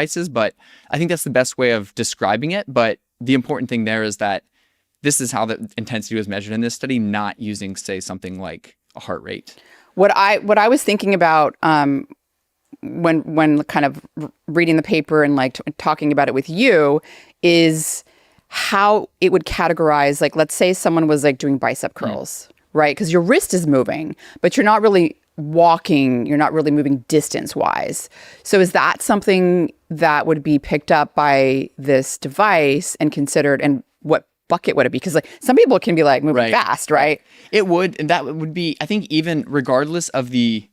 devices, but I think that's the best way of describing it. But the important thing there is that this is how the intensity was measured in this study, not using, say, something like a heart rate. What I was thinking about when kind of reading the paper and like talking about it with you is how it would categorize, like, let's say someone was like doing bicep curls, right? Because your wrist is moving, but you're not really walking, you're not really moving distance wise. So is that something that would be picked up by this device and considered, and what bucket would it be? Because like some people can be like moving fast, right? It would, and that would be, I think, even regardless of the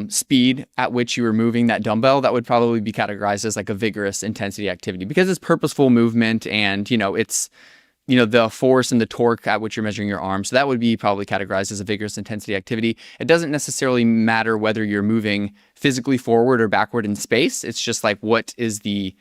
speed at which you were moving that dumbbell, that would probably be categorized as like a vigorous intensity activity, because it's purposeful movement and, it's, the force and the torque at which you're measuring your arm. So that would be probably categorized as a vigorous intensity activity. It doesn't necessarily matter whether you're moving physically forward or backward in space. It's just like, what is the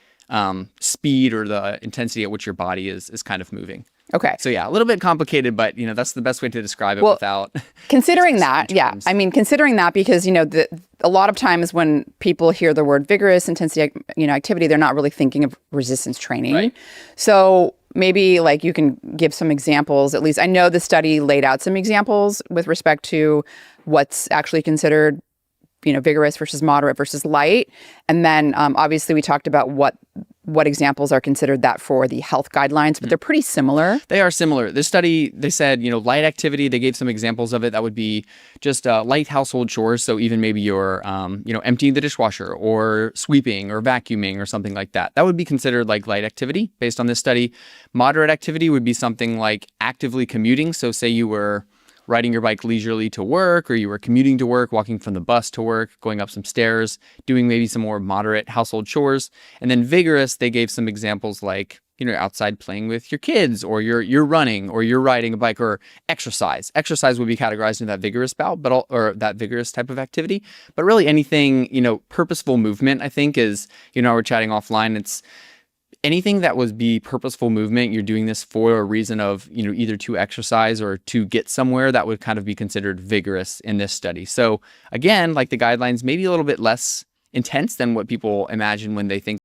speed or the intensity at which your body is kind of moving. Okay. So yeah, a little bit complicated, but that's the best way to describe it without considering that. Yeah. I mean, considering that, because, a lot of times when people hear the word vigorous intensity, activity, they're not really thinking of resistance training. Right. So maybe like you can give some examples. At least I know the study laid out some examples with respect to what's actually considered, vigorous versus moderate versus light. And then obviously we talked about what examples are considered that for the health guidelines, but they're pretty similar. They are similar. This study, they said, light activity, they gave some examples of it. That would be just light household chores. So even maybe you're, emptying the dishwasher or sweeping or vacuuming or something like that. That would be considered like light activity based on this study. Moderate activity would be something like actively commuting. So say you were riding your bike leisurely to work, or you were commuting to work, walking from the bus to work, going up some stairs, doing maybe some more moderate household chores. And then vigorous, they gave some examples like, outside playing with your kids, or you're running, or you're riding a bike, or exercise. Exercise would be categorized in that vigorous bout, or that vigorous type of activity. But really anything, purposeful movement, I think is, we're chatting offline. It's anything that would be purposeful movement. You're doing this for a reason of, either to exercise or to get somewhere, that would kind of be considered vigorous in this study. So again, like the guidelines, maybe a little bit less intense than what people imagine when they think